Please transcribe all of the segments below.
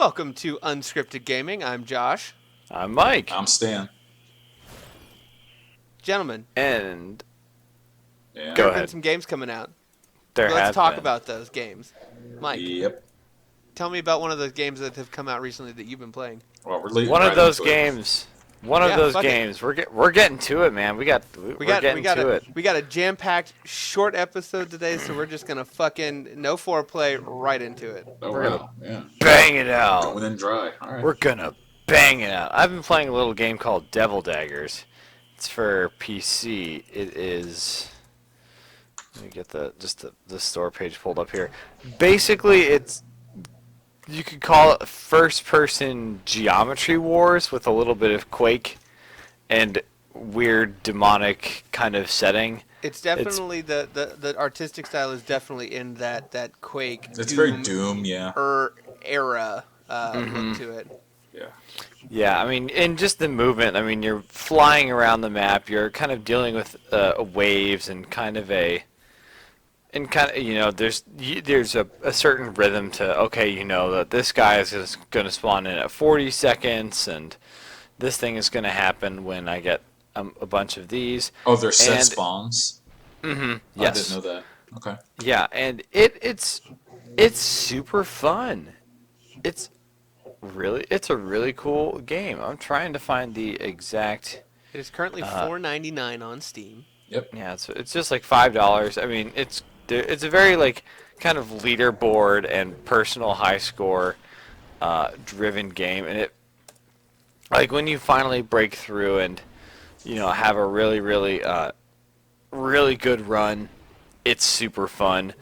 Welcome to Unscripted Gaming. I'm Josh. I'm Mike. I'm Stan. Gentlemen, And Yeah. Go there have ahead. been some games coming out. there Let's has talk been. about those games. Mike, Yep. tell me about one of those games that have come out recently that you've been playing. Well, we're leading one right of those into it. games. One Yeah, of those fuck it. games. We're getting to it, man. We're getting to it. We got a jam-packed short episode today, so we're just gonna fucking no foreplay right into it. Oh, We're wow. Yeah. Bang it out. Going in dry. All right. We're gonna bang it out. I've been playing a little game called Devil Daggers. It's for PC. It is. Let me get the store page pulled up here. Basically, it's. You could call it first-person Geometry Wars with a little bit of Quake and weird demonic kind of setting. It's definitely the artistic style is definitely in that Quake. It's very Doom, yeah. Era look to it. Yeah. Yeah, I mean, and just the movement. I mean, you're flying around the map. You're kind of dealing with waves and kind of there's a certain rhythm to, okay, you know that this guy is going to spawn in at 40 seconds, and this thing is going to happen when I get a bunch of these. Oh, they're set And- spawns? Mm-hmm. I Yes. didn't know that. Okay. Yeah, and it's super fun. It's a really cool game. I'm trying to find the exact. It is currently $4.99 on Steam. Yep. Yeah, it's just like $5. I mean, it's a very like kind of leaderboard and personal high score driven game, and it like when you finally break through and have a really really good run, it's super fun.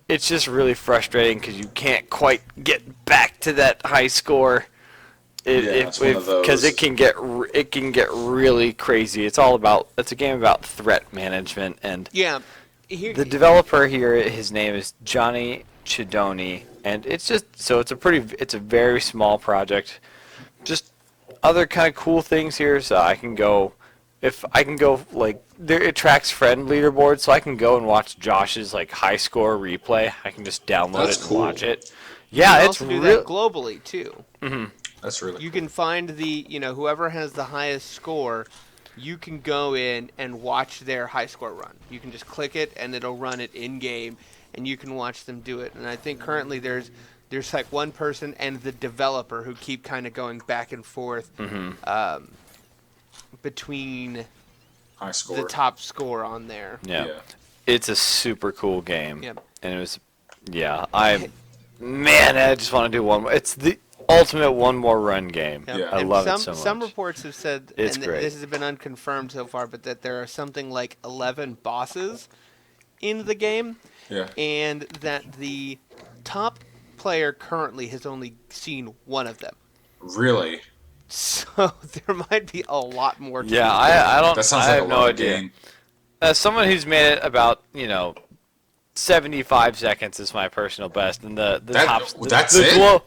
It's just really frustrating because you can't quite get back to that high score. It's one of those. Because it can get really crazy. It's a game about threat management, and Yeah. the developer here, his name is Johnny Chidoni, and it's a very small project. Just other kind of cool things here, so it tracks friend leaderboard, so I can go and watch Josh's like high score replay. I can just download That's it and cool. watch it. You Yeah, can it's also do real. that globally too. That's really You can find whoever has the highest score, you can go in and watch their high score run. You can just click it and it'll run it in game, and you can watch them do it. And I think currently there's like one person and the developer who keep kind of going back and forth between high score. the top score on there. Yeah. Yeah. It's a super cool game. Yep. And it was, I just want to do one more. It's the ultimate one more run game. Yep. Yeah. I And love it so some much. reports have said, It's and great. this has been unconfirmed so far, but that there are something like 11 bosses in the game, Yeah. and that the top player currently has only seen one of them. Really? So there might be a lot more. To Yeah, do. I don't. That sounds I like have a no long idea. game. As someone who's made it about 75 seconds is my personal best, and the That's it?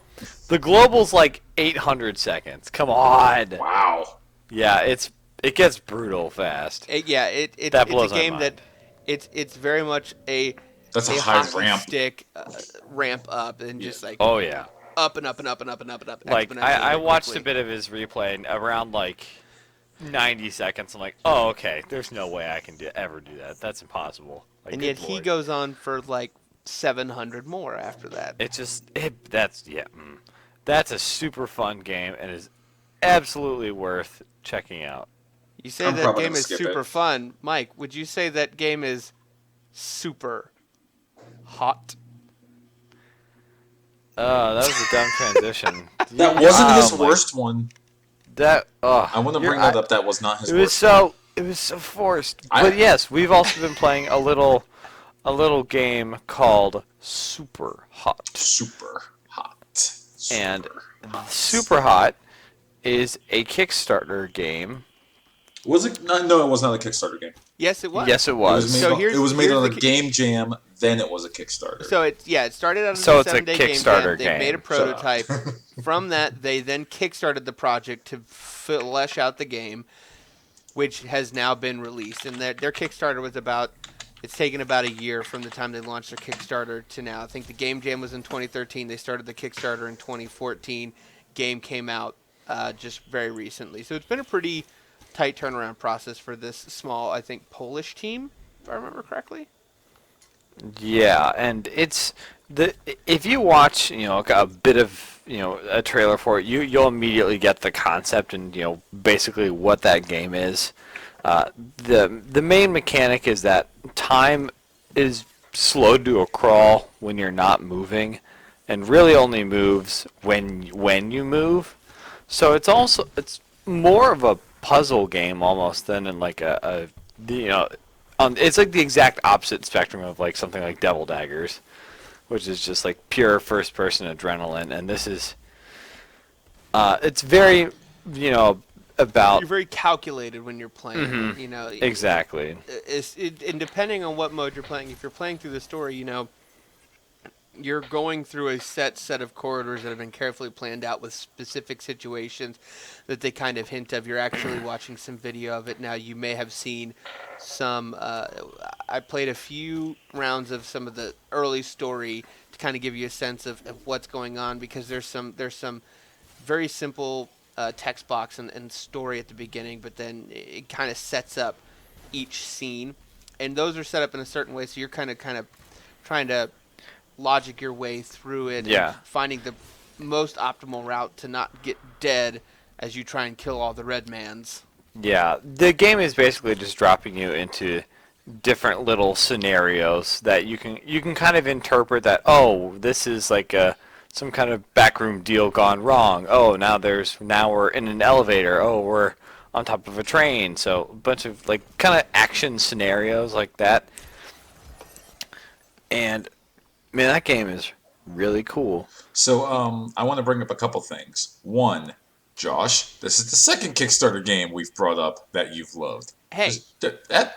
The global's like 800 seconds. Come on. Wow. Yeah, it gets brutal fast. It's That it's blows a my game that mind. it's very much That's a a high hockey ramp. stick ramp up and just like Oh yeah. up and up and up and up and up and up. Like exponentially I watched quickly. a bit of his replay, and around like 90 seconds, I'm like, oh okay, there's no way I can ever do that. That's impossible. Like, And good yet he Lord. goes on for like 700 more after that. That's a super fun game and is absolutely worth checking out. You say I'm that probably game gonna is skip super it. fun. Mike, would you say that game is super hot? That was a dumb transition. That wasn't his Oh, my- worst one. I want to bring that up. That was not his It was worst one. it was so forced. I- But yes, we've also been playing a little game called Superhot. Super hot. And hot. Superhot is a Kickstarter game. Was it? No, it was not a Kickstarter game. Yes, it was. Yes, it It was was. made, So on, here's- it was made here's on a the game jam, then it was a Kickstarter. So it started out as So a it's a 7-day game Kickstarter jam. They made a game. Shut up. prototype. From that, they then kickstarted the project to flesh out the game, which has now been released. And their Kickstarter was about It's taken about a year from the time they launched their Kickstarter to now. I think the Game Jam was in 2013. They started the Kickstarter in 2014. Game came out just very recently. So it's been a pretty tight turnaround process for this small, I think, Polish team, if I remember correctly. Yeah, and it's the if you watch, a bit of, a trailer for it, you'll immediately get the concept and, basically what that game is. The main mechanic is that time is slowed to a crawl when you're not moving, and really only moves when you move. So it's more of a puzzle game almost than in like it's like the exact opposite spectrum of like something like Devil Daggers, which is just like pure first person adrenaline, and this is it's very about You're very calculated when you're playing. exactly. And depending on what mode you're playing, if you're playing through the story, you're going through a set of corridors that have been carefully planned out with specific situations that they kind of hint of. You're actually watching some video of it now. You may have seen some. I played a few rounds of some of the early story to kind of give you a sense of what's going on, because there's some very simple text box and story at the beginning, but then it kind of sets up each scene, and those are set up in a certain way, so you're kind of trying to logic your way through it, Yeah. and finding the most optimal route to not get dead as you try and kill all the red mans. Yeah, the game is basically just dropping you into different little scenarios that you can kind of interpret that, oh, this is like some kind of backroom deal gone wrong. Oh, now we're in an elevator. Oh, we're on top of a train. So a bunch of like kind of action scenarios like that. And man, that game is really cool. So, I want to bring up a couple things. One, Josh, this is the second Kickstarter game we've brought up that you've loved. Hey,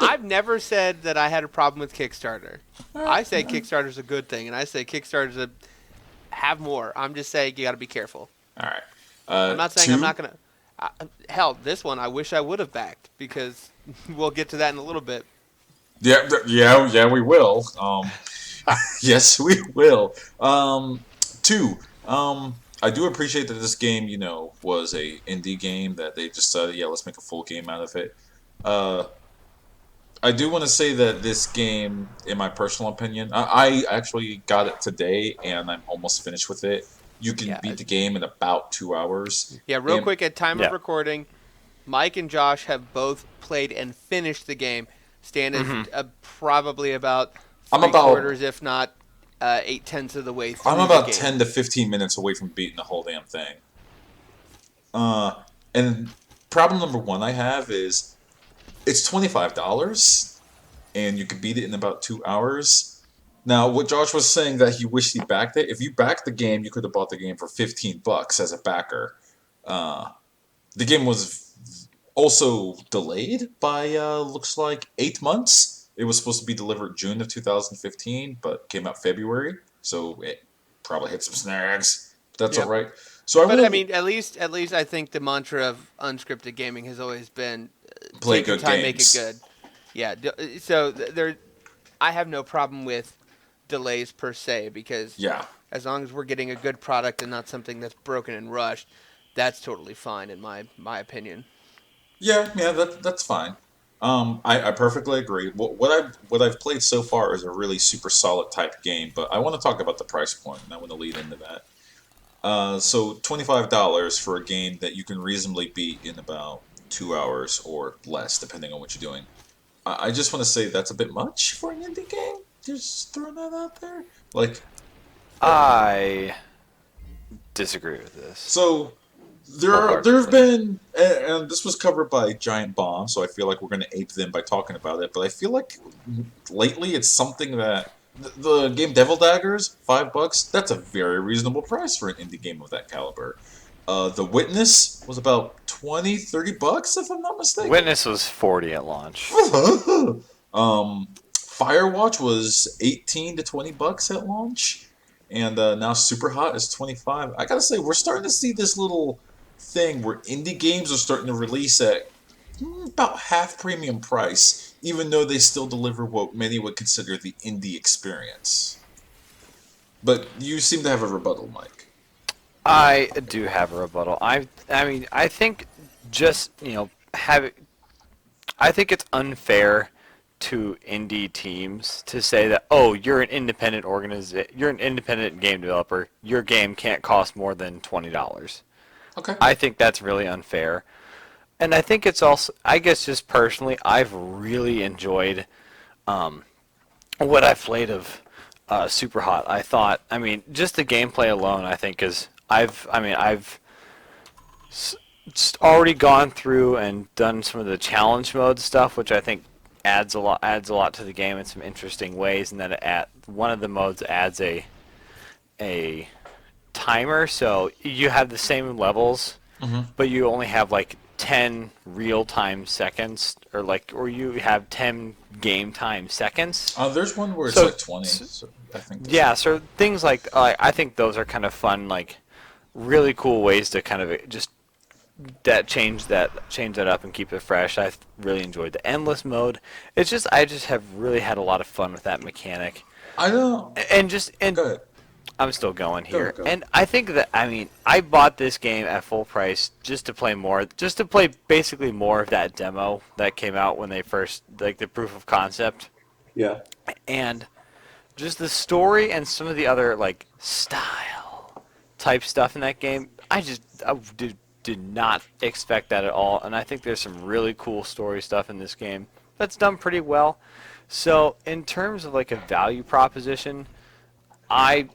I've never said that I had a problem with Kickstarter. I say Kickstarter's a good thing, and I say Kickstarter's have more. I'm just saying you got to be careful. All right. I'm not saying two, I'm not going to. Hell, this one I wish I would have backed, because we'll get to that in a little bit. Yeah, we will. Yes, we will. Two, I do appreciate that this game, was a indie game that they just said, yeah, let's make a full game out of it. I do want to say that this game, in my personal opinion, I actually got it today and I'm almost finished with it. You can beat the game in about 2 hours. Yeah, real quick, at time of Yeah. recording, Mike and Josh have both played and finished the game. Stan is probably about quarters, if not 8/10 of the way through I'm about the game. 10 to 15 minutes away from beating the whole damn thing. And problem number one I have is it's $25 and you could beat it in about 2 hours. Now, what Josh was saying that he wished he backed it, if you backed the game, you could have bought the game for $15 as a backer. The game was also delayed by, looks like 8 months. It was supposed to be delivered June of 2015, but came out February, so it probably hit some snags. But that's all right. So I mean, at least I think the mantra of unscripted gaming has always been play take your good time, games. make it good. Yeah, so I have no problem with delays per se, because as long as we're getting a good product and not something that's broken and rushed, that's totally fine in my opinion. Yeah, that's fine. I perfectly agree. What I've played so far is a really super solid type game, but I want to talk about the price point, and I want to lead into that. So $25 for a game that you can reasonably beat in about 2 hours or less, depending on what you're doing. I just want to say that's a bit much for an indie game. Just throwing that out there. Like, I disagree with this. so there have been, and this was covered by Giant Bomb, so I feel like we're going to ape them by talking about it. But I feel like lately it's something that the game Devil Daggers, $5. That's a very reasonable price for an indie game of that caliber. The Witness was about $20-$30, if I'm not mistaken. Witness was 40 at launch. Firewatch was $18 to $20 at launch, and now Superhot is $25. I gotta say, we're starting to see this little thing where indie games are starting to release at about half premium price, even though they still deliver what many would consider the indie experience. But you seem to have a rebuttal, Mike. I do have a rebuttal. I mean, I think just, have I think it's unfair to indie teams to say that, oh, you're an independent game developer, your game can't cost more than $20. Okay. I think that's really unfair. And I think it's also, I guess just personally, I've really enjoyed what I've played of Superhot. I mean, just the gameplay alone, I think I've already gone through and done some of the challenge mode stuff, which I think adds a lot to the game in some interesting ways. And then one of the modes adds a timer, so you have the same levels, but you only have like 10 real-time seconds, or you have 10 game time seconds. There's one where it's So, like 20. So I think. Yeah, so things like I think those are kind of fun, like really cool ways to kind of just change that up and keep it fresh. I've really enjoyed the endless mode. I just have really had a lot of fun with that mechanic. I don't. And Go ahead. I'm still going here. Go. And I think that, I mean, I bought this game at full price just to play basically more of that demo that came out when they first, like the proof of concept. Yeah. And just the story and some of the other, like, style type stuff in that game, I did not expect that at all. And I think there's some really cool story stuff in this game that's done pretty well. So, in terms of, like, a value proposition, I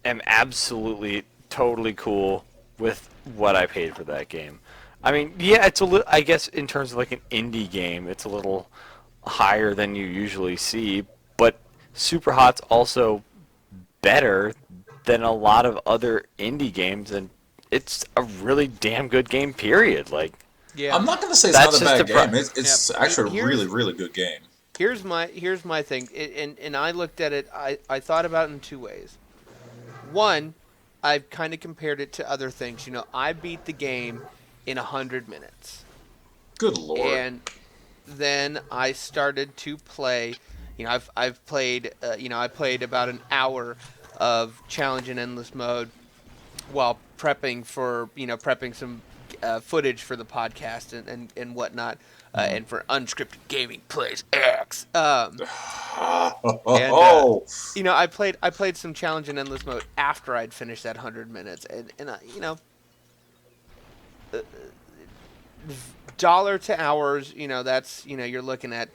am absolutely totally cool with what I paid for that game. I mean, yeah, it's a little, I guess in terms of like an indie game, it's a little higher than you usually see, but Superhot's also better than a lot of other indie games, and it's a really damn good game, period. Like, Yeah. I'm not going to say it's That's not a just bad the game. It's Yeah. actually a Here's- really, really good game. Here's my thing, and I looked at it. I thought about it in two ways. One, I've kind of compared it to other things. You know, I beat the game in 100 minutes, Good lord. and then I started to play. You know, I've played. I played about an hour of challenge and endless mode while prepping some footage for the podcast and whatnot, and for Unscripted Gaming Plays X. Oh. I played some challenge and endless mode after I'd finished that 100 minutes, and dollar to hours, that's you're looking at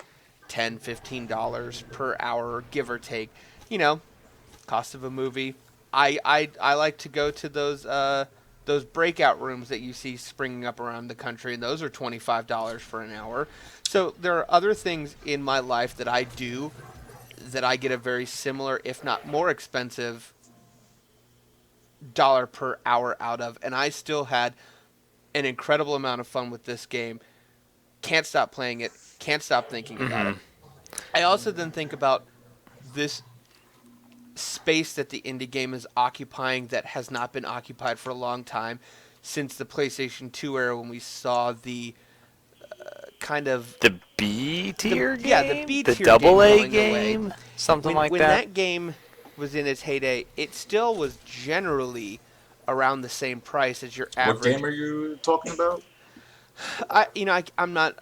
$10-15 per hour, give or take. Cost of a movie. I like to go to those breakout rooms that you see springing up around the country, and those are $25 for an hour. So there are other things in my life that I do that I get a very similar, if not more expensive, dollar per hour out of, and I still had an incredible amount of fun with this game. Can't stop playing it. Can't stop thinking about it. I also then think about this space that the indie game is occupying that has not been occupied for a long time, since the PlayStation 2 era, when we saw the kind of the B tier game? Yeah, the B tier the double A going away. game? Something when like that? that game was in its heyday, it still was generally around the same price as your average. What game are you talking about? I'm not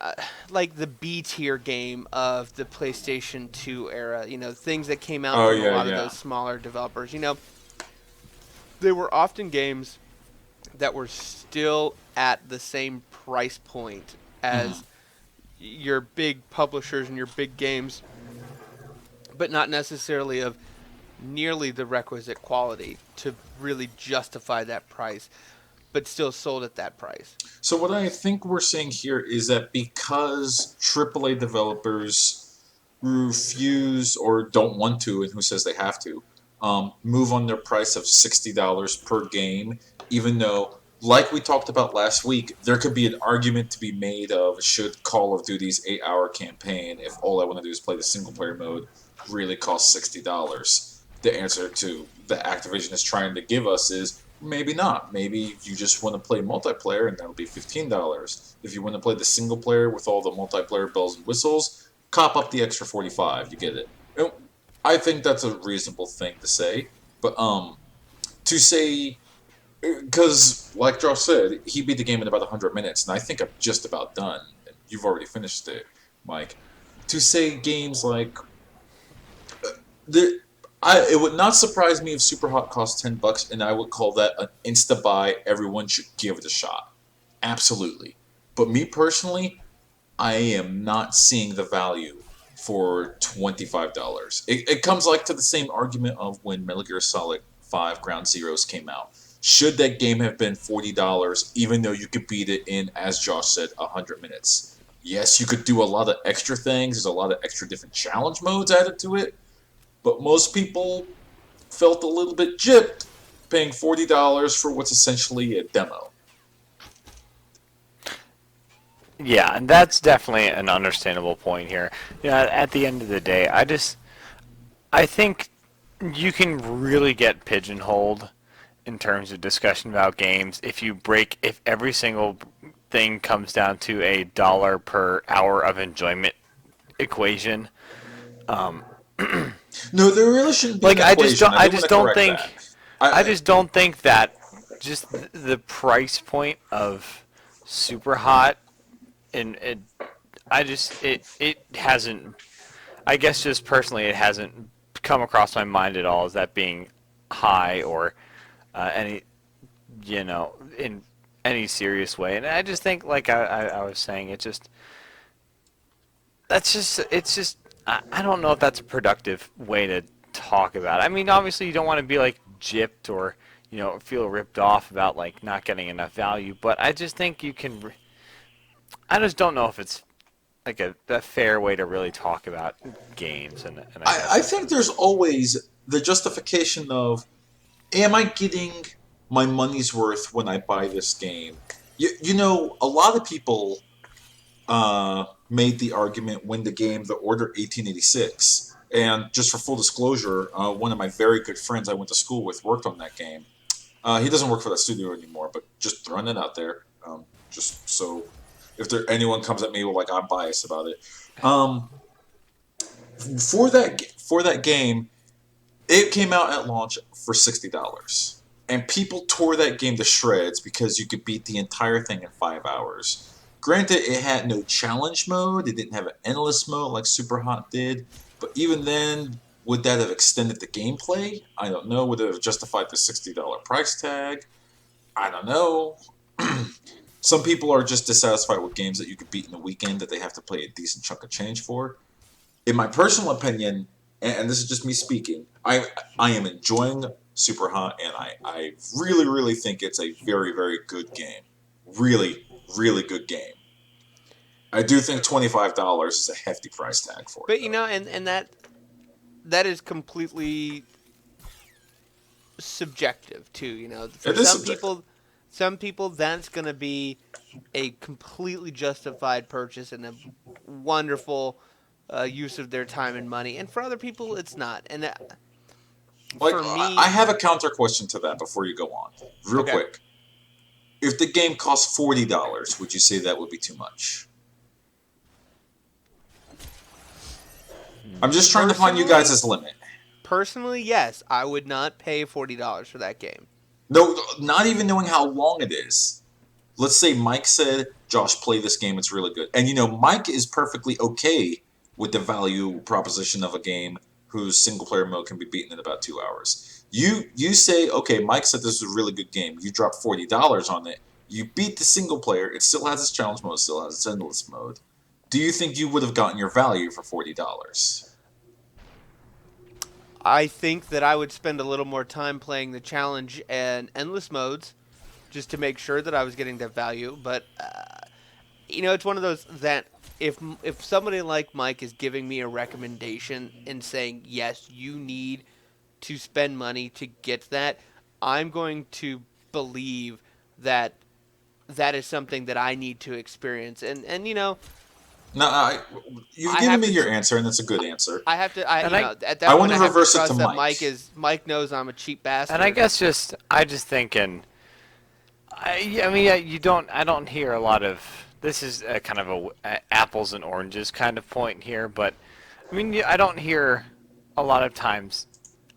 like the B tier game of the PlayStation 2 era. Things that came out from a lot of those smaller developers. They were often games that were still at the same price point as your big publishers and your big games, but not necessarily of nearly the requisite quality to really justify that price, but still sold at that price. So what I think we're seeing here is that because AAA developers refuse or don't want to, and who says they have to, move on their price of $60 per game, even though, like we talked about last week, there could be an argument to be made of should Call of Duty's 8-hour campaign, if all I want to do is play the single-player mode, really cost $60. The answer to the Activision is trying to give us is, maybe not. Maybe you just want to play multiplayer, and that'll be $15. If you want to play the single player with all the multiplayer bells and whistles, cop up the extra 45. You get it. And I think that's a reasonable thing to say. But to say, because like Josh said, he beat the game in about 100 minutes, and I think I'm just about done. You've already finished it, Mike. To say games like the, it would not surprise me if Superhot cost $10, and I would call that an insta buy. Everyone should give it a shot, absolutely. But me personally, I am not seeing the value for $25. It comes like to the same argument of when Metal Gear Solid 5 Ground Zeroes came out. Should that game have been $40, even though you could beat it in, as Josh said, 100 minutes? Yes, you could do a lot of extra things. There's a lot of extra different challenge modes added to it. But most people felt a little bit gypped paying $40 for what's essentially a demo. Yeah, and that's definitely an understandable point here. At the end of the day, I think you can really get pigeonholed in terms of discussion about games if every single thing comes down to a dollar per hour of enjoyment equation. No, there really shouldn't be Like an equation. I do want to correct that. I just don't think that just the price point of Superhot and it hasn't. I guess just personally, it hasn't come across my mind at all as that being high or any in any serious way. And I just think, like I was saying, it's just I don't know if that's a productive way to talk about it. I mean, obviously you don't want to be like gypped or feel ripped off about like not getting enough value, but I just think you can. I just don't know if it's like a fair way to really talk about games, and I think there's always the justification of, am I getting my money's worth when I buy this game? A lot of people made the argument when the game The Order 1886. And just for full disclosure, one of my very good friends I went to school with worked on that game. He doesn't work for that studio anymore, but just throwing it out there, just so if anyone comes at me with like I'm biased about it. For that game, it came out at launch for $60, and people tore that game to shreds because you could beat the entire thing in 5 hours. Granted, it had no challenge mode. It didn't have an endless mode like Superhot did. But even then, would that have extended the gameplay? I don't know. Would it have justified the $60 price tag? I don't know. Some people are just dissatisfied with games that you could beat in a weekend that they have to play a decent chunk of change for. In my personal opinion, and this is just me speaking, I am enjoying Superhot, and I really, really think it's a very, very good game. Really, really good game. I do think $25 is a hefty price tag for it. But and that is completely subjective too. For It is some subjective. some people that's going to be a completely justified purchase and a wonderful use of their time and money, and for other people it's not. And Like, for me, I have a counter question to that before you go on, real okay. quick. If the game costs $40, would you say that would be too much? I'm just trying to find you guys' limit. Personally, yes, I would not pay $40 for that game. No, not even knowing how long it is. Let's say Mike said, Josh, play this game, it's really good. And Mike is perfectly okay with the value proposition of a game whose single player mode can be beaten in about 2 hours. You say, okay, Mike said this is a really good game. You drop $40 on it. You beat the single player. It still has its challenge mode, still has its endless mode. Do you think you would have gotten your value for $40? I think that I would spend a little more time playing the challenge and endless modes just to make sure that I was getting that value. But, it's one of those that if somebody like Mike is giving me a recommendation and saying, yes, you need to spend money to get that, I'm going to believe that that is something that I need to experience. And No, you've I given have me to. your answer, and it's a good answer. I have to. And I At I that want point, to I have to reverse it to trust that Mike. Mike knows I'm a cheap bastard. and I guess I just thinking. I mean, yeah, you don't. I don't hear a lot of. This is a kind of a apples and oranges kind of point here, but I mean, I don't hear a lot of times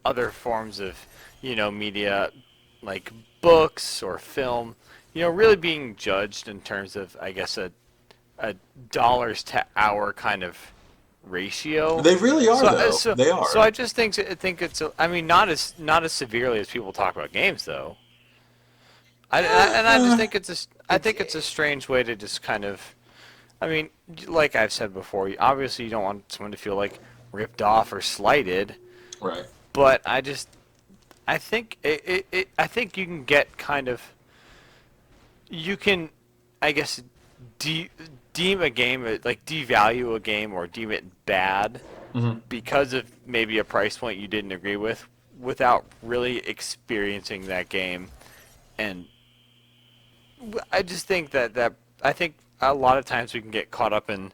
other forms of media like books or film, really being judged in terms of I guess a dollars to hour kind of ratio. They really are, though. They So are. I just think it's. I mean, not as severely as people talk about games, though. I just Uh, think I it's think it's a strange way to just kind of. I mean, like I've said before, obviously you don't want someone to feel like ripped off or slighted, right. but I think I think you can get kind of you can I guess deem a game like devalue a game or deem it bad Hmm. because of maybe a price point you didn't agree with without really experiencing that game. And I just think that I think a lot of times we can get caught up in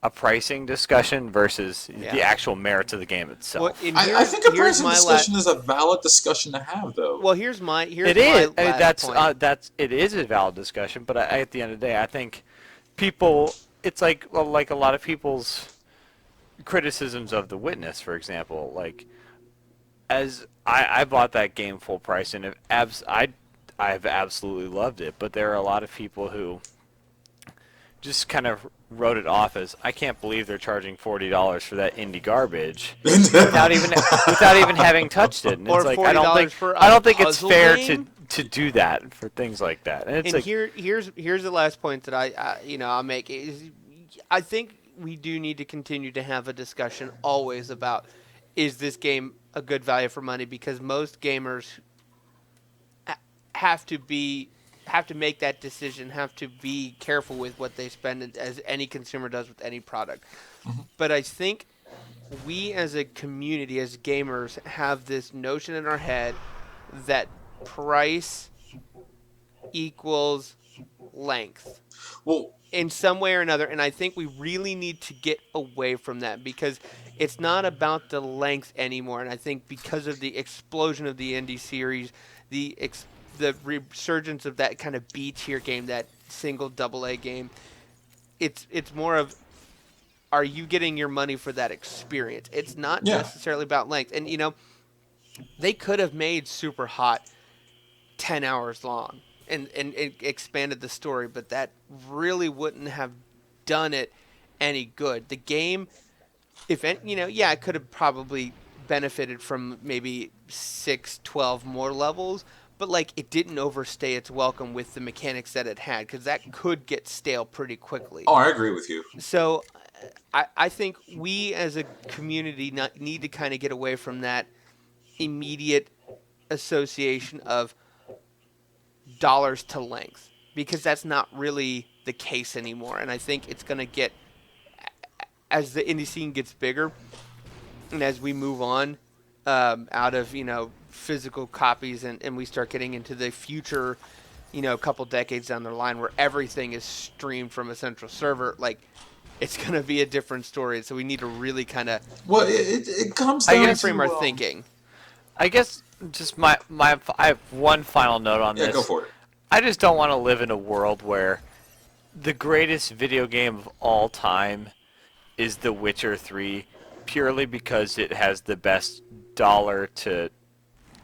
a pricing discussion versus the yeah. actual merits of the game Well, itself. and I think a here's pricing my discussion is a valid discussion to have, though. Well, here's It my is. last point. That's it is a valid discussion, but at the end of the day, I think people. It's like a lot of people's criticisms of The Witness, for example. Like, as I bought that game full price, and I've absolutely loved it. But there are a lot of people who just kind of wrote it off as I can't believe they're charging $40 for that indie garbage without even having touched it. And Or it's like $40 for I a don't think it's puzzle fair game? to do that for things like that. And it's And like here's the last point that I'll make is I think we do need to continue to have a discussion always about is this game a good value for money, because most gamers have to make that decision, have to be careful with what they spend, as any consumer does with any product. But I think we as a community, as gamers, have this notion in our head that price equals length Well, in some way or another, and I think we really need to get away from that, because it's not about the length anymore. And I think because of the explosion of the indie series, the resurgence of that kind of B tier game, that single double A game, it's more of, are you getting your money for that experience? It's not yeah. necessarily about length. And they could have made Superhot 10 hours long and expanded the story, but that really wouldn't have done it any good. The game, yeah, it could have probably benefited from maybe 6, 12 more levels, but like it didn't overstay its welcome with the mechanics that it had, because that could get stale pretty quickly. Oh, I agree with you. So I think we as a community need to kind of get away from that immediate association of dollars to length, because that's not really the case anymore. And I think it's going to get, as the indie scene gets bigger and as we move on out of physical copies, and we start getting into the future, a couple decades down the line, where everything is streamed from a central server, like it's going to be a different story. So we need to really kind of Well, it comes I down guess to frame our thinking. I guess just I have one final note on Yeah, this. go for it. I just don't want to live in a world where the greatest video game of all time is The Witcher 3 purely because it has the best dollar to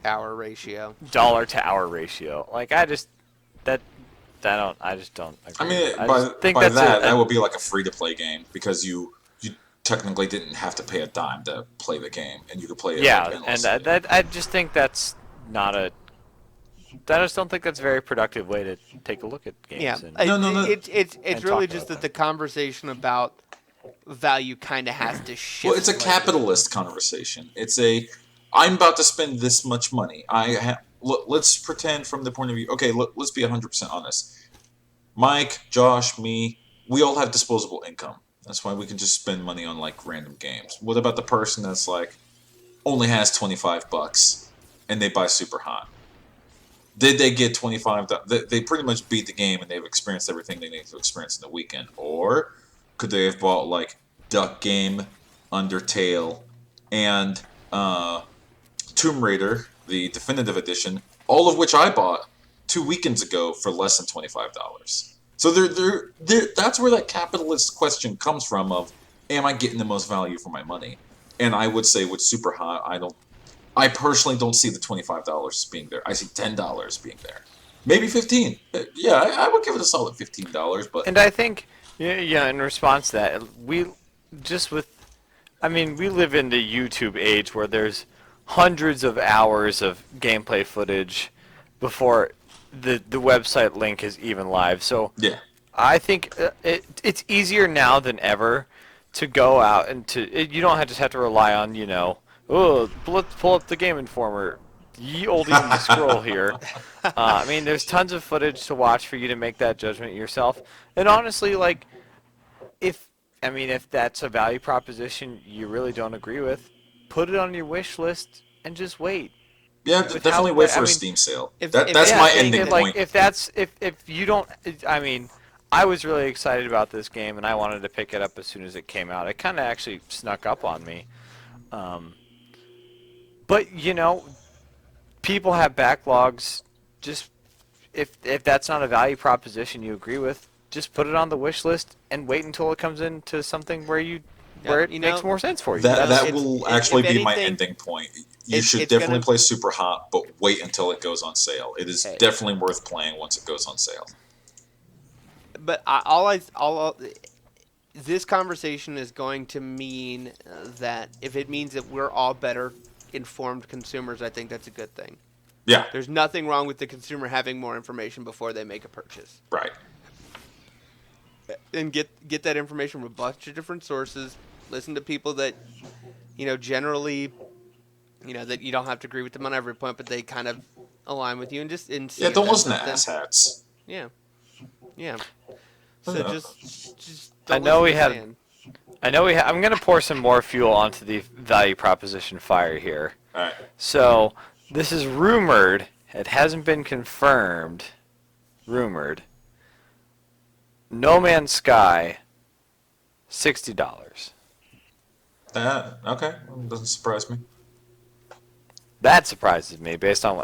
Hour ratio. hour ratio. Like I just don't agree. I mean, I by, just think by that's that would be like a free-to-play game, because you technically didn't have to pay a dime to play the game, and you could play it like, yeah, and endlessly. that I just think that's not a. I just don't think that's a very productive way to take a look at games. Yeah, And, No. it's and really talk just about that the conversation about value kind of has to shift. Well, it's a slightly. capitalist conversation. I'm about to spend this much money. Let's pretend from the point of view. Okay, let's be 100% honest. Mike, Josh, me, we all have disposable income. That's why we can just spend money on like random games. What about the person that's like only has $25 and they buy Superhot? Did they get 25? They pretty much beat the game and they've experienced everything they need to experience in the weekend. Or could they have bought like Duck Game, Undertale, and Tomb Raider, the definitive edition, all of which I bought 2 weekends ago for less than $25. So that's where that capitalist question comes from of, am I getting the most value for my money? And I would say with Superhot, I personally don't see the $25 being there. I see $10 being there. Maybe 15. Yeah, I would give it a solid $15, but And I think, yeah, in response to that, we live in the YouTube age where there's hundreds of hours of gameplay footage before the website link is even live. So yeah. I think it's easier now than ever to go out and you don't just have to rely on, let's pull up the Game Informer. Ye olde ye scroll here. There's tons of footage to watch for you to make that judgment yourself. And honestly, like, if that's a value proposition you really don't agree with, put it on your wish list and just wait. Yeah, definitely wait for a Steam sale. That's my ending point. If you don't, I was really excited about this game and I wanted to pick it up as soon as it came out. It kind of actually snuck up on me. But people have backlogs. Just if that's not a value proposition you agree with, just put it on the wish list and wait until it comes into something where it makes more sense for you. That will actually be my ending point. You should definitely play Superhot, but wait until it goes on sale. It is definitely worth playing once it goes on sale. But this conversation is going to mean that if it means that we're all better informed consumers, I think that's a good thing. Yeah. There's nothing wrong with the consumer having more information before they make a purchase. Right. And get that information from a bunch of different sources. Listen to people that, generally, that you don't have to agree with them on every point, but they kind of align with you and just don't listen to asshats. Yeah. Yeah. So just I'm going to pour some more fuel onto the value proposition fire here. All right. So, this is rumored. It hasn't been confirmed. Rumored. No Man's Sky, $60. Okay. Doesn't surprise me. That surprises me. Based on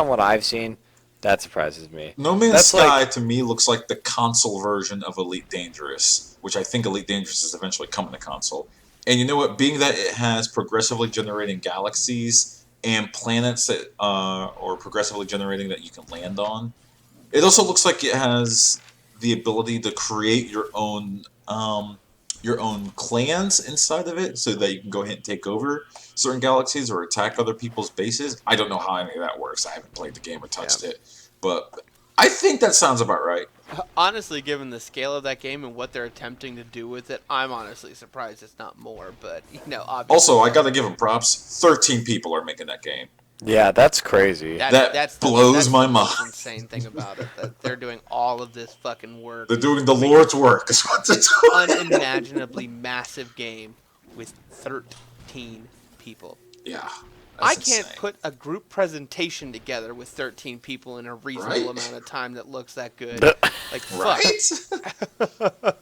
what I've seen, that surprises me. No Man's Sky to me looks like the console version of Elite Dangerous, which I think Elite Dangerous is eventually coming to console. And you know what? Being that it has progressively generating galaxies and planets that or progressively generating that you can land on, it also looks like it has the ability to create your own clans inside of it, so that you can go ahead and take over certain galaxies or attack other people's bases. I don't know how any of that works. I haven't played the game or touched it, but I think that sounds about right. Honestly, given the scale of that game and what they're attempting to do with it, I'm honestly surprised it's not more. But obviously. Also, I got to give them props. 13 people are making that game. Yeah, that's crazy. That blows my mind. That's the insane thing about it, that they're doing all of this fucking work. They're doing the Lord's work, is what they're doing. Unimaginably massive game with 13 people. Yeah. I can't put a group presentation together with 13 people in a reasonable amount of time that looks that good. Like, fuck. Right?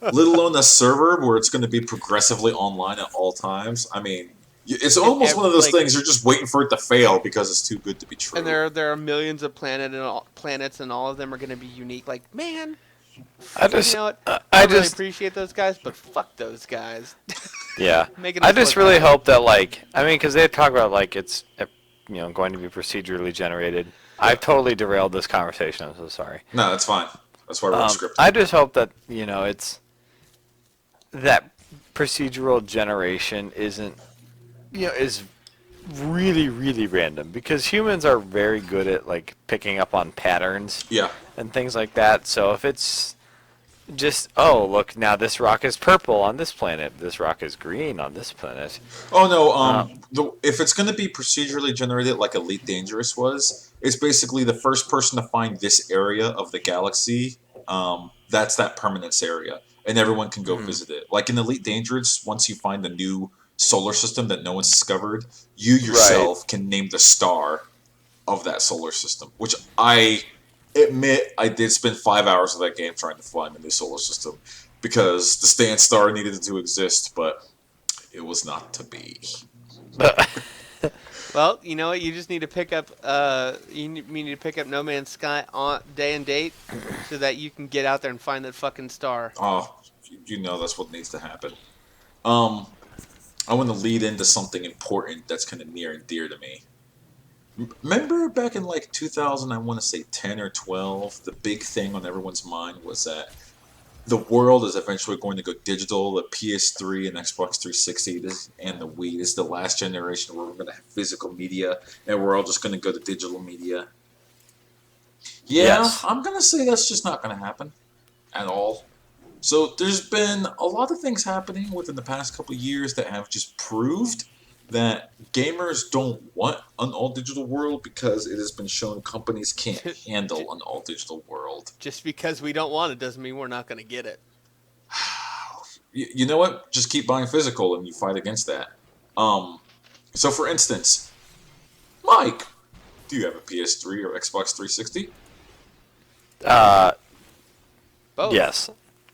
Let alone a server where it's going to be progressively online at all times. I mean, it's almost one of those things you're just waiting for it to fail because it's too good to be true. And there are millions of planets, and all of them are going to be unique. Like, man, I really appreciate those guys, but fuck those guys. Yeah, I just really hope that, because they talk about, it's, going to be procedurally generated. I've totally derailed this conversation. I'm so sorry. No, that's fine. That's why we're unscripted. I just hope that, it's that procedural generation isn't, is really, really random, because humans are very good at, picking up on patterns. Yeah. And things like that. So if it's just, oh, look, now this rock is purple on this planet, this rock is green on this planet. Oh, no, if it's going to be procedurally generated like Elite Dangerous was, it's basically the first person to find this area of the galaxy, that's that permanence area, and everyone can go visit it. Like in Elite Dangerous, once you find a new solar system that no one's discovered, you yourself can name the star of that solar system, which I admit I did spend 5 hours of that game trying to find a new solar system. because the Stand Star needed to exist, but it was not to be. Well, you know what? You just need to pick up. You need to pick up No Man's Sky on day and date, so that you can get out there and find that fucking star. Oh, you know that's what needs to happen. Um, I want to lead into something important that's kind of near and dear to me. Remember back in like 2000, I want to say 10 or 12, the big thing on everyone's mind was that the world is eventually going to go digital. The PS3 and Xbox 360 and the Wii is the last generation where we're going to have physical media, and we're all just going to go to digital media. Yeah, Yes. I'm going to say that's just not going to happen at all. So there's been a lot of things happening within the past couple of years that have just proved that gamers don't want an all-digital world because it has been shown companies can't handle an all-digital world. Just because we don't want it doesn't mean we're not going to get it. You know what? Just keep buying physical and you fight against that. So for instance, Mike, do you have a PS3 or Xbox 360? Both. Yes.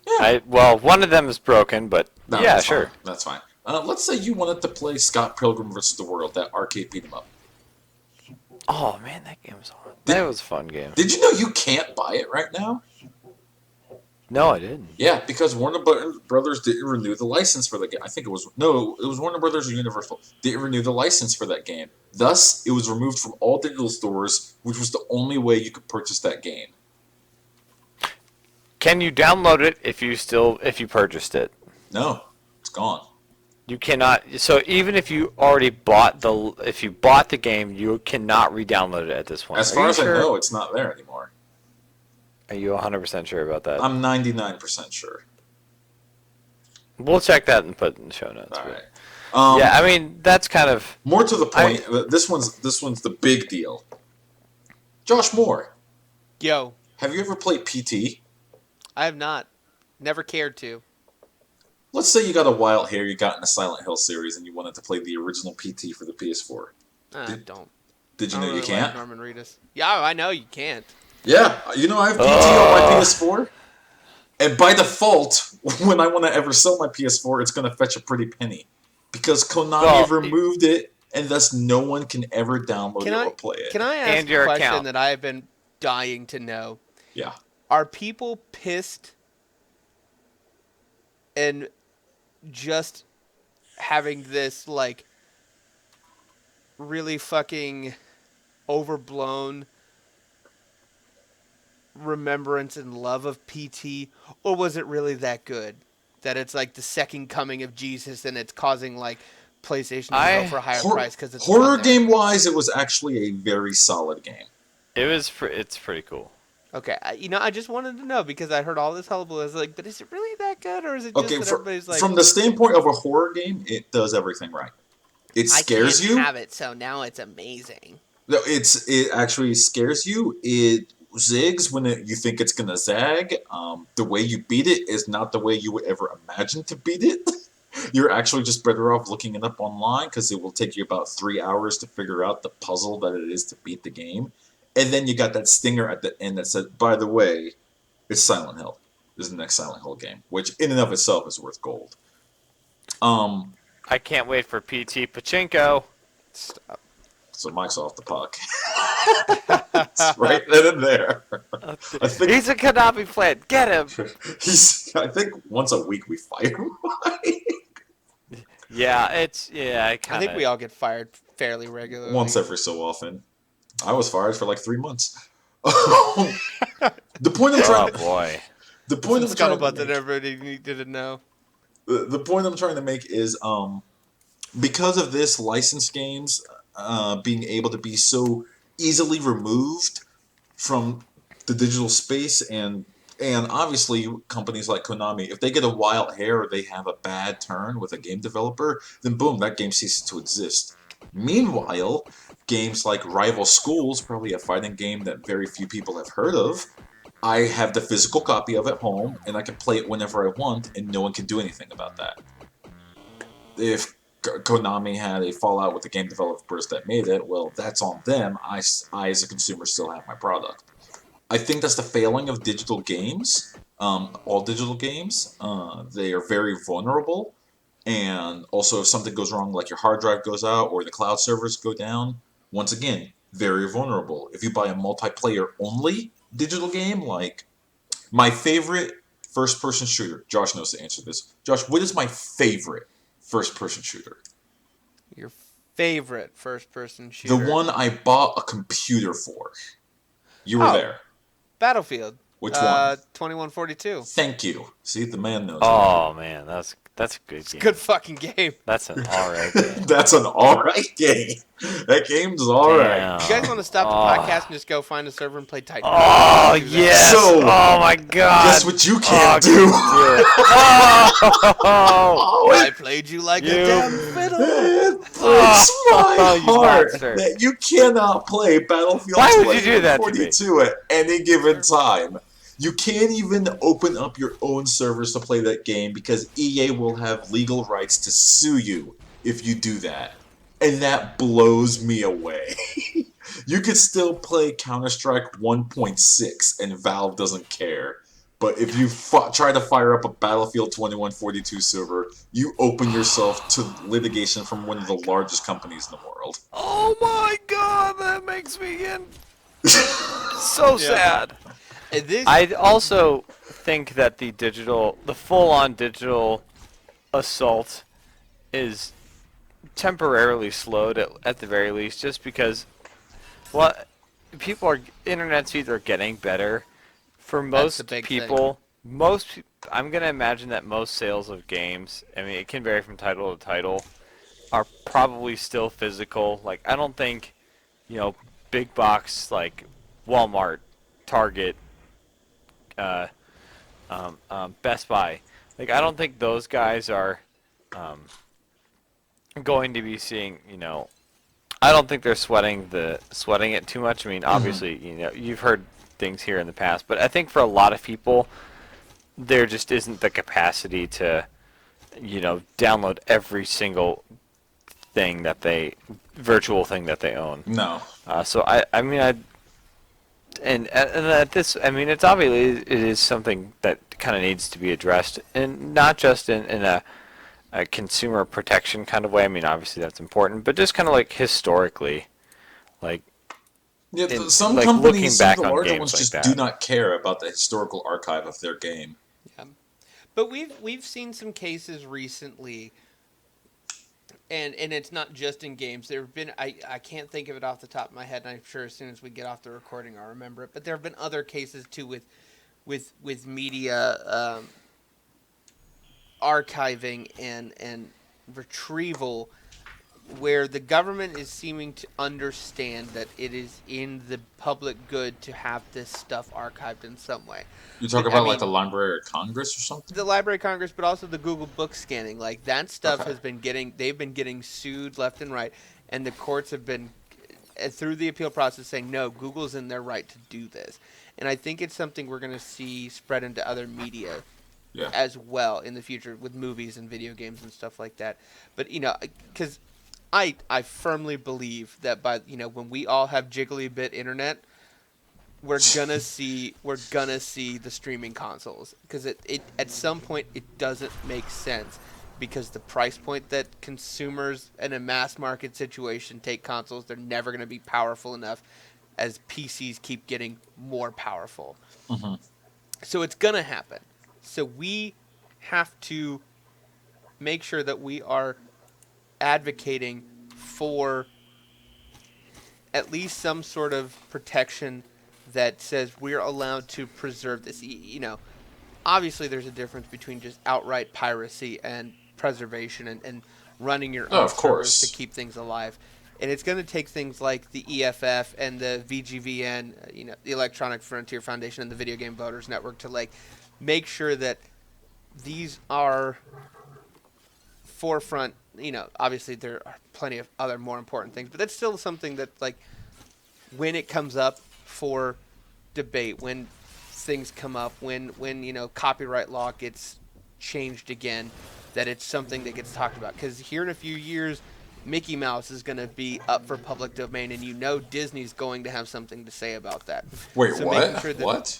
Yeah. Well, one of them is broken, but No, yeah, that's sure. fine. That's fine. Let's say you wanted to play Scott Pilgrim vs. the World, that arcade beat 'em up. Oh man, that game was hard. That was a fun game. Did you know you can't buy it right now? No, I didn't. Yeah, because Warner Brothers didn't renew the license for the game. I think it was Warner Brothers or Universal didn't renew the license for that game. Thus, it was removed from all digital stores, which was the only way you could purchase that game. Can you download it if you purchased it? No, it's gone. You cannot. So even if you already bought the game, you cannot re-download it at this point. As far as I know, it's not there anymore. Are you 100% sure about that? I'm 99% sure. We'll check that and put it in the show notes. All right. Yeah, I mean that's kind of More to the point. This one's the big deal. Josh Moore, Yo, have you ever played PT? I have not. Never cared to. Let's say you got a wild hair you got in the Silent Hill series and you wanted to play the original PT for the PS4. I don't. Did you I know don't you really can't? like Norman Reedus. Yeah, I know you can't. Yeah, you know I have PT on my PS4, and by default, when I want to ever sell my PS4, it's going to fetch a pretty penny because Konami removed it, and thus no one can ever download it or play it. Can I ask And your a question account. that I have been dying to know? Yeah. Are people pissed and just having this like really fucking overblown remembrance and love of PT, or was it really that good that it's like the second coming of Jesus and it's causing like PlayStation to go for a higher price because it's horror on there? game wise, it was actually a very solid game. it's pretty cool. Okay, I just wanted to know because I heard all this hullabaloo. I was like, but is it really that good, or is it just that everybody's like, from the standpoint of a horror game, it does everything right. It scares I you. can't have it, so now it's amazing. No, it actually scares you. It zigs when you think it's gonna zag. The way you beat it is not the way you would ever imagine to beat it. You're actually just better off looking it up online because it will take you about 3 hours to figure out the puzzle that it is to beat the game. And then you got that stinger at the end that said, by the way, it's Silent Hill. This is the next Silent Hill game, which in and of itself is worth gold. I can't wait for PT Pachinko. Stop. So Mike's off the puck. It's right then and there. I think He's a Konami fan. Get him. I think once a week we fight him. Yeah, I I think we all get fired fairly regularly. Once every so often. I was fired for like 3 months. The point I'm trying to boy. the point I'm trying to scuttlebutt that make, everybody needed to know. the point I'm trying to make is because of this, licensed games being able to be so easily removed from the digital space, and obviously companies like Konami, if they get a wild hair or they have a bad turn with a game developer, then boom, that game ceases to exist. Meanwhile, games like Rival Schools, probably a fighting game that very few people have heard of, I have the physical copy of at home, and I can play it whenever I want, and no one can do anything about that. If Konami had a fallout with the game developers that made it, well, that's on them. I as a consumer, still have my product. I think that's the failing of digital games, all digital games. They are very vulnerable, and also if something goes wrong, like your hard drive goes out or the cloud servers go down, once again, very vulnerable. If you buy a multiplayer only digital game, like my favorite first person shooter, Josh knows the answer to this. Josh, what is my favorite first person shooter? Your favorite first-person The shooter? one I bought a computer for. You were Oh, there. Battlefield. Which one? 2142. Thank you. See, the man knows already. Oh man, that's a good It's a game. good fucking game. That's an alright game. That's an alright game. That game's alright. You guys want to stop the Oh. podcast and just go find a server and play Titanfall? Oh Do that. yes! So, oh my god! Guess what you can't do? do it. Oh! I played you like a You- damn fiddle. It breaks my you heart monster. that you cannot play Battlefield Why would you do that to me? 2042 at any given time. You can't even open up your own servers to play that game because EA will have legal rights to sue you if you do that. And that blows me away. You could still play Counter-Strike 1.6 and Valve doesn't care. But if you try to fire up a Battlefield 2142 server, you open yourself to litigation from one of the largest companies in the world. Oh my god, that makes me so sad. This, I also think that the full-on digital assault is temporarily slowed at the very least, just because, well, internet speeds are getting better. For That's most the big people, I'm gonna imagine that most sales of games, I mean, it can vary from title to title, are probably still physical. Like, I don't think, big box like Walmart, Target, Best Buy. Like, I don't think those guys are going to be seeing. I don't think they're sweating it too much. I mean, obviously, you've heard things here in the past, but I think for a lot of people, there just isn't the capacity to, download every single virtual thing that they own. No. So I mean, and at this, I mean, it's obviously it is something that kind of needs to be addressed, and not just in a consumer protection kind of way. I mean, obviously that's important, but just kind of like historically, like Yeah, in- some like, companies, looking some of back the on larger games ones like just that. do not care about the historical archive of their game. but we've seen some cases recently, and it's not just in games. There have been I can't think of it off the top of my head, and I'm sure as soon as we get off the recording, I'll remember it. But there have been other cases too with media archiving and retrieval, where the government is seeming to understand that it is in the public good to have this stuff archived in some way. You talk I about mean- like the Library of Congress or something? The Library of Congress, but also the Google book scanning, like that stuff Okay. has been they've been getting sued left and right, and the courts have been through the appeal process saying no, Google's in their right to do this, and I think it's something we're going to see spread into other media Yeah. as well in the future with movies and video games and stuff like that. But because I firmly believe that when we all have jiggly bit internet, we're gonna see the streaming consoles, because it at some point it doesn't make sense, because the price point that consumers in a mass market situation take consoles, they're never gonna be powerful enough as PCs keep getting more powerful. Mhm. So it's gonna happen. So we have to make sure that we are advocating for at least some sort of protection that says we're allowed to preserve this. Obviously there's a difference between just outright piracy and preservation and running your Oh, own of servers course. to keep things alive. And it's going to take things like the EFF and the VGVN, the Electronic Frontier Foundation and the Video Game Voters Network to make sure that these are forefront. Obviously there are plenty of other more important things, but that's still something that when it comes up for debate, when things come up, when copyright law gets changed again, that it's something that gets talked about. Because here in a few years, Mickey Mouse is going to be up for public domain, and Disney's going to have something to say about that. Wait, So what? making sure that- What?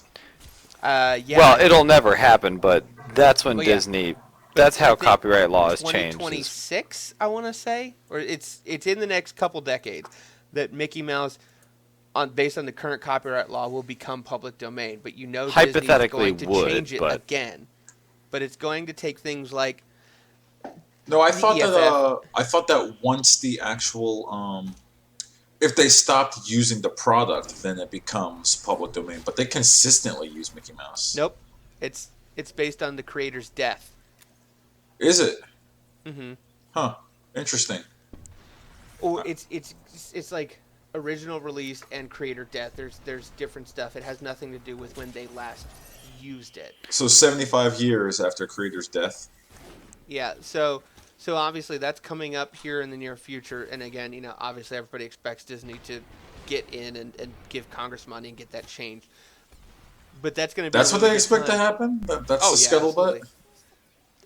Yeah. Well, it'll never happen, but that's when Well, yeah. Disney. But That's I how think copyright law has changed. 2026, I want to say, or it's in the next couple decades that Mickey Mouse, based on the current copyright law, will become public domain. But Disney is Hypothetically going to would, change it but again. But it's going to take things like No, I the thought that EFF. once the actual if they stopped using the product, then it becomes public domain. But they consistently use Mickey Mouse. Nope, it's based on the creator's death. Is it? Mm-hmm. Huh. Interesting. Or it's like original release and creator death. There's different stuff. It has nothing to do with when they last used it. So 75 years after creator's death. Yeah. So obviously that's coming up here in the near future. And again, obviously everybody expects Disney to get in and give Congress money and get that changed. But that's going to be. That's a what really they good expect to time. happen? That's Oh the yeah, scuttlebutt?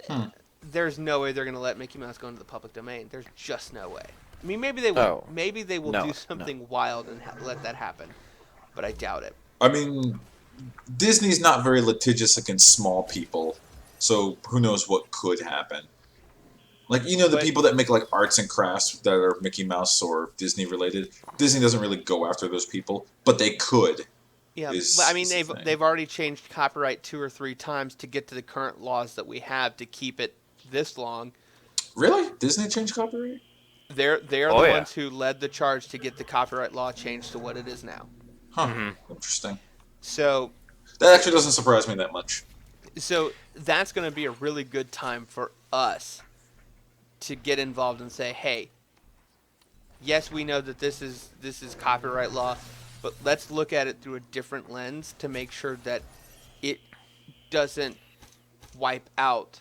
absolutely. There's no way they're going to let Mickey Mouse go into the public domain. There's just no way. I mean, maybe they will. Oh. Maybe they will No, do something wild and let that happen, but I doubt it. I mean, Disney's not very litigious against small people, so who knows what could happen. Like, the But- people that make, like, arts and crafts that are Mickey Mouse or Disney related, Disney doesn't really go after those people, but they could. Yeah, is- but I mean is the thing. they've already changed copyright 2 or 3 times to get to the current laws that we have to keep it this long. Really? Disney changed copyright? They're Oh, the yeah. ones who led the charge to get the copyright law changed to what it is now. Huh. Interesting. So That actually doesn't surprise me that much. that's going to be a really good time for us to get involved and say, hey, yes, we know that this is copyright law, but let's look at it through a different lens to make sure that it doesn't wipe out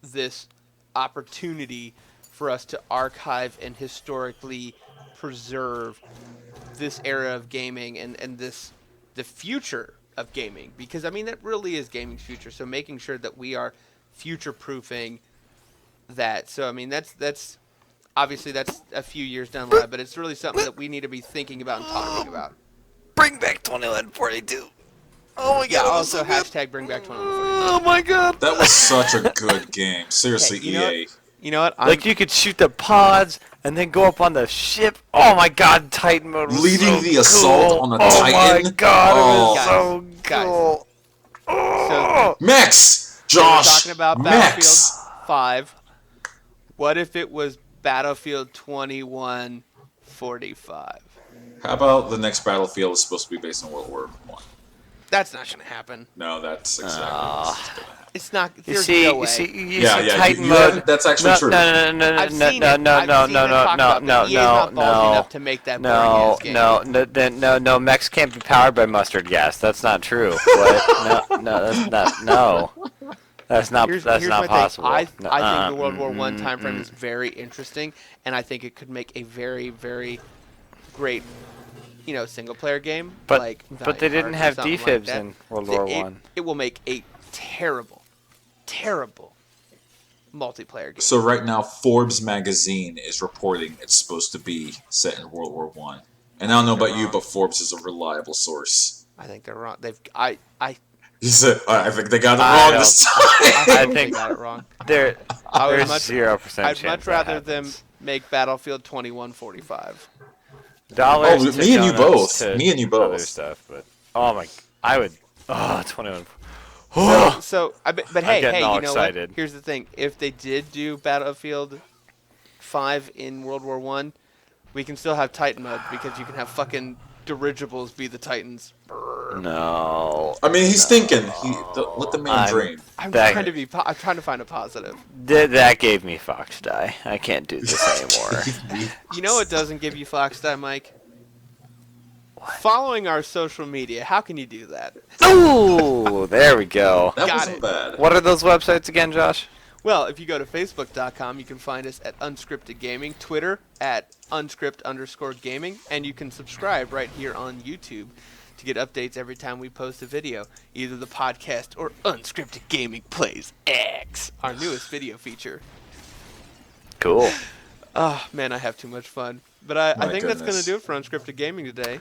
this opportunity for us to archive and historically preserve this era of gaming and the future of gaming, because I mean that really is gaming's future. So making sure that we are future proofing that. So I mean that's obviously that's a few years down the line, but it's really something that we need to be thinking about and talking about. Bring back 2142. Oh my god. Yeah, that was also so good. hashtag bring back 21. Oh my god. That was such a good game. Seriously, Hey, you know EA. You know what? Like you could shoot the pods and then go up on the ship. Oh my god, Titan mode was Leading so the assault cool. on a Oh my Titan? god, it was Guys, so guys. cool. So Max! they were Josh! talking about Max! Battlefield 5. What if it was Battlefield 2145? How about the next Battlefield is supposed to be based on World War One? That's not going to happen. No, that's exactly what's going to happen. It's not. You There's see, no way. you see, Yeah, Titan you mode. haven't- that's actually true. No, I've seen it. I've seen them talk about that. EA's not ballsy enough to make that boring ass game. No, Mechs can't be powered by mustard gas. That's not true. What? That's not. That's not Here's not my possible. thing. I think Nuh-uh. the World War One time frame is very interesting, and I think it could make a very, very great, single player game. But like but they Valiant didn't Hearts or have something like defibs that. in World War One. It will make a terrible multiplayer game. So right now, Forbes magazine is reporting it's supposed to be set in World War One. And I don't know about you, but Forbes is a reliable source. I think they're wrong. He said, I think they got it I wrong this time. I they think got it wrong. there's I would much- 0% I'd chance much that rather them happens. make Battlefield 2145. Dollars Oh, to me and you donuts both. to Me and you both. Other stuff, but I would. 21. But hey, getting all you know excited. what? Here's the thing: if they did do Battlefield 5 in World War One, we can still have Titan mode because you can have fucking dirigibles be the Titans. No. I mean, he's thinking. Let the man dream. I'm That- trying to be. I'm trying to find a positive. That gave me Fox Die. I can't do this anymore. You know what doesn't give you Fox Die, Mike? Following our social media. How can you do that? Ooh, there we go. That Got wasn't it. bad. What are those websites again, Josh? Well, if you go to Facebook.com, you can find us at Unscripted Gaming, Twitter at Unscript_gaming, and you can subscribe right here on YouTube to get updates every time we post a video, either the podcast or Unscripted Gaming Plays X, our newest video feature. Cool. Oh, man, I have too much fun. But I My think that's going to goodness. do it for Unscripted Gaming today.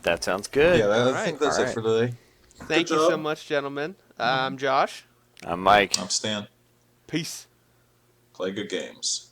That sounds good. Yeah, I Alright. think that's it Alright. for today. Thank you so job. much, gentlemen. I'm Josh. I'm Mike. I'm Stan. Peace. Play good games.